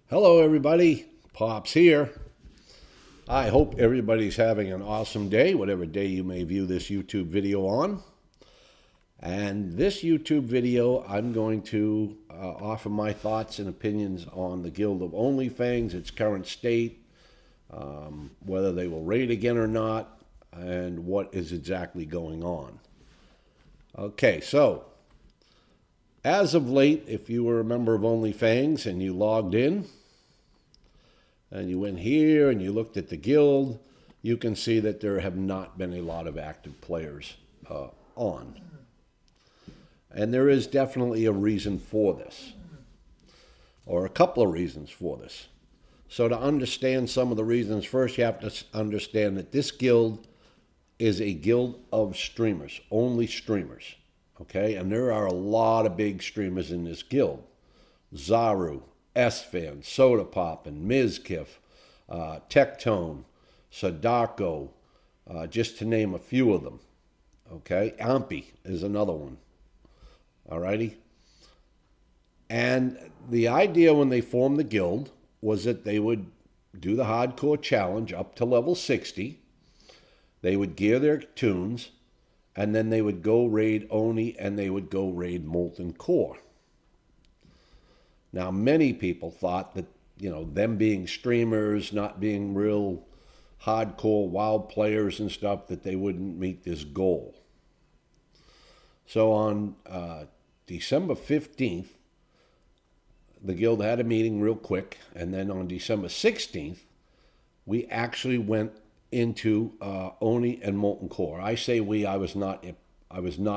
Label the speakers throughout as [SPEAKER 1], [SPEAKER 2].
[SPEAKER 1] Hello, everybody. Pops here. I hope everybody's having an awesome day, whatever day you may view this YouTube video on. And this YouTube video, I'm going to offer my thoughts and opinions on the Guild of Onlyfangs, its current state, whether they will raid again or not, and what is exactly going on. Okay, so as of late, if you were a member of Onlyfangs and you logged in, and you went here and you looked at the guild, you can see that there have not been a lot of active players on. And there is definitely a reason for this, or a couple of reasons for this. So to understand some of the reasons, first you have to understand that this guild is a guild of streamers, only streamers, okay? And there are a lot of big streamers in this guild. Zaru, S-Fan, Soda Pop, and Mizkif, Tectone, Sadako, just to name a few of them. Okay, Ampi is another one. Alrighty. And the idea when they formed the guild was that they would do the hardcore challenge up to level 60. They would gear their tunes, and then they would go raid Oni, and they would go raid Molten Core. Now, many people thought that, them being streamers, not being real hardcore WoW players and stuff, that they wouldn't meet this goal. So on December 15th, the guild had a meeting real quick, and then on December 16th, we actually went into Oni and Molten Core. I say we, I was not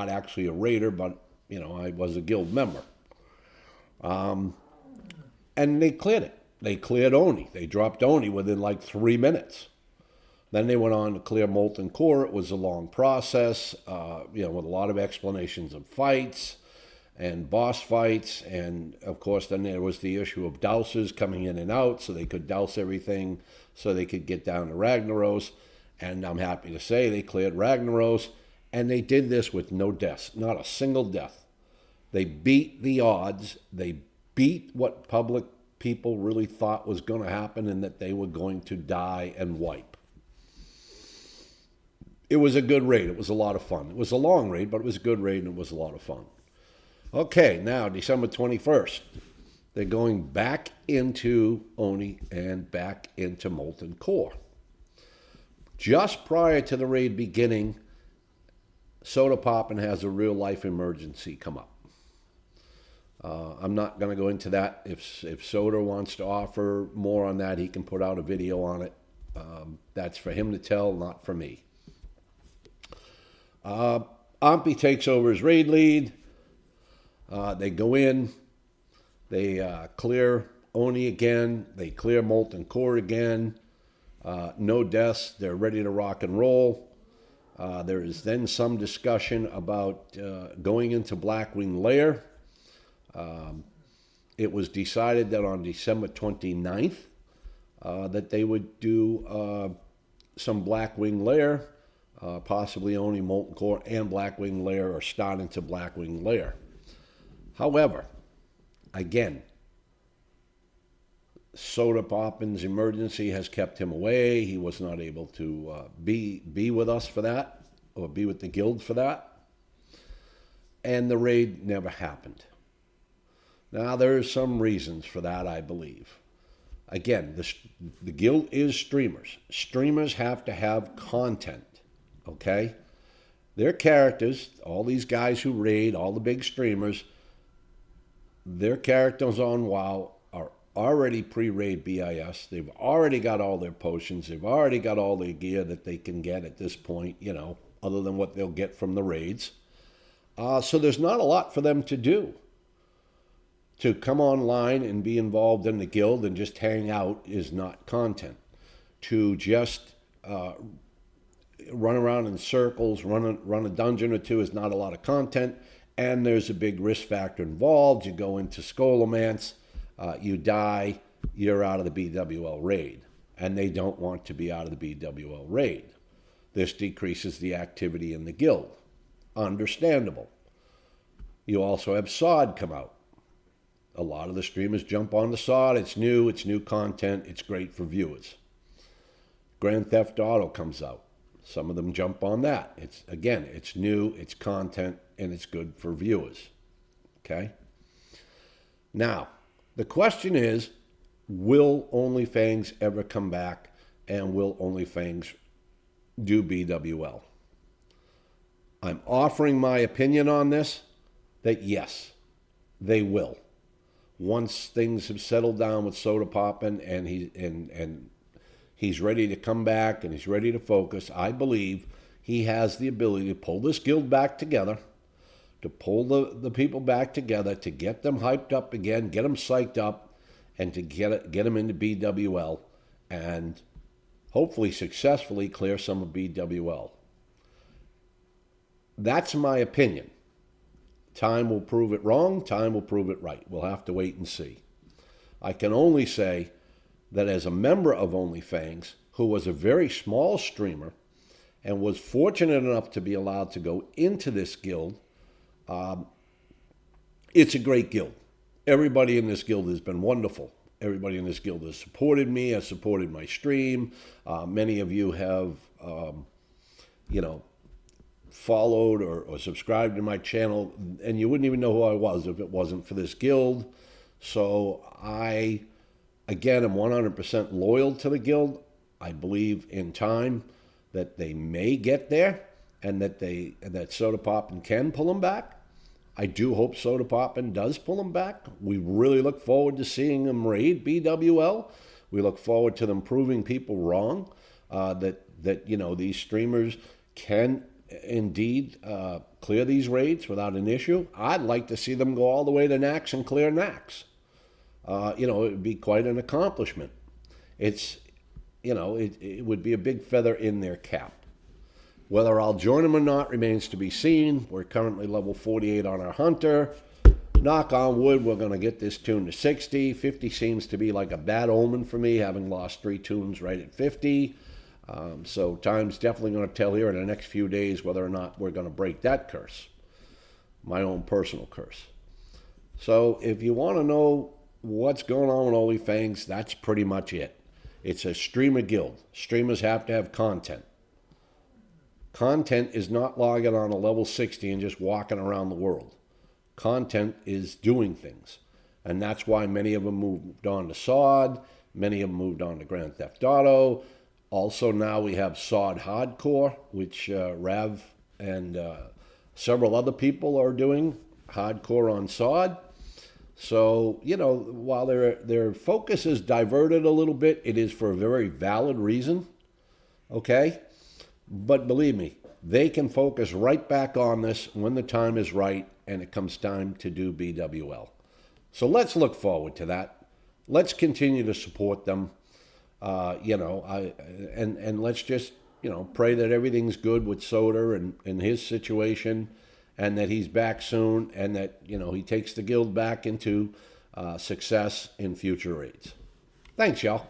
[SPEAKER 1] actually a raider, but, I was a guild member. And they cleared it. They cleared Oni. They dropped Oni within like 3 minutes. Then they went on to clear Molten Core. It was a long process, with a lot of explanations of fights and boss fights. And of course, then there was the issue of dousers coming in and out so they could douse everything so they could get down to Ragnaros. And I'm happy to say they cleared Ragnaros. And they did this with no deaths, not a single death. They beat the odds. They beat what public people really thought was going to happen and that they were going to die and wipe. It was a good raid. It was a lot of fun. It was a long raid, but it was a good raid and it was a lot of fun. Okay, now December 21st, they're going back into Oni and back into Molten Core. Just prior to the raid beginning, Soda Poppin' has a real life emergency come up. I'm not going to go into that. If Soda wants to offer more on that, he can put out a video on it. That's for him to tell, not for me. Ampi takes over as raid lead. They go in. They clear Oni again. They clear Molten Core again. No deaths. They're ready to rock and roll. There is then some discussion about going into Blackwing Lair. It was decided that on December 29th that they would do some Blackwing Lair, possibly only Molten Core and Blackwing Lair, or start into Blackwing Lair. However, again, Soda Poppin's emergency has kept him away. He was not able to be with us for that, or be with the guild for that. And the raid never happened. Now, there are some reasons for that, I believe. Again, the guild is streamers. Streamers have to have content, okay? Their characters, all these guys who raid, all the big streamers, their characters on WoW are already pre-raid BIS. They've already got all their potions. They've already got all their gear that they can get at this point, other than what they'll get from the raids. So there's not a lot for them to do. To come online and be involved in the guild and just hang out is not content. To just run around in circles, run a dungeon or two is not a lot of content. And there's a big risk factor involved. You go into Scholomance, you die, you're out of the BWL raid. And they don't want to be out of the BWL raid. This decreases the activity in the guild. Understandable. You also have SOD come out. A lot of the streamers jump on the sod. It's new content, it's great for viewers. Grand Theft Auto comes out. Some of them jump on that. It's new, it's content, and it's good for viewers. Okay? Now, the question is, will Onlyfangs ever come back, and will Onlyfangs do BWL? I'm offering my opinion on this, that yes, they will. Once things have settled down with Soda Poppin' and he's ready to come back and he's ready to focus, I believe he has the ability to pull this guild back together, to pull the people back together, to get them hyped up again, get them psyched up, and to get them into BWL, and hopefully successfully clear some of BWL. That's my opinion. Time will prove it wrong. Time will prove it right. We'll have to wait and see. I can only say that as a member of Onlyfangs, who was a very small streamer and was fortunate enough to be allowed to go into this guild, it's a great guild. Everybody in this guild has been wonderful. Everybody in this guild has supported me, has supported my stream. Many of you have, followed or subscribed to my channel, and you wouldn't even know who I was if it wasn't for this guild. So I, again, am 100% loyal to the guild. I believe in time that they may get there, and that Soda Poppin' can pull them back. I do hope Soda Poppin' does pull them back. We really look forward to seeing them raid BWL. We look forward to them proving people wrong, that these streamers can indeed clear these raids without an issue. I'd like to see them go all the way to Nax and clear Nax. It would be quite an accomplishment. It would be a big feather in their cap. Whether I'll join them or not remains to be seen. We're currently level 48 on our Hunter. Knock on wood, we're going to get this tune to 60. 50 seems to be like a bad omen for me, having lost 3 tunes right at 50. So time's definitely going to tell here in the next few days whether or not we're going to break that curse. My own personal curse. So if you want to know what's going on with Onlyfangs, that's pretty much it. It's a streamer guild. Streamers have to have content. Content is not logging on a level 60 and just walking around the world. Content is doing things. And that's why many of them moved on to SOD. Many of them moved on to Grand Theft Auto. Also now we have SOD Hardcore, which Rav and several other people are doing hardcore on SOD. So, while their focus is diverted a little bit, it is for a very valid reason, okay? But believe me, they can focus right back on this when the time is right and it comes time to do BWL. So let's look forward to that. Let's continue to support them. And let's just, pray that everything's good with Soda and his situation, and that he's back soon, and that, he takes the guild back into success in future raids. Thanks, y'all.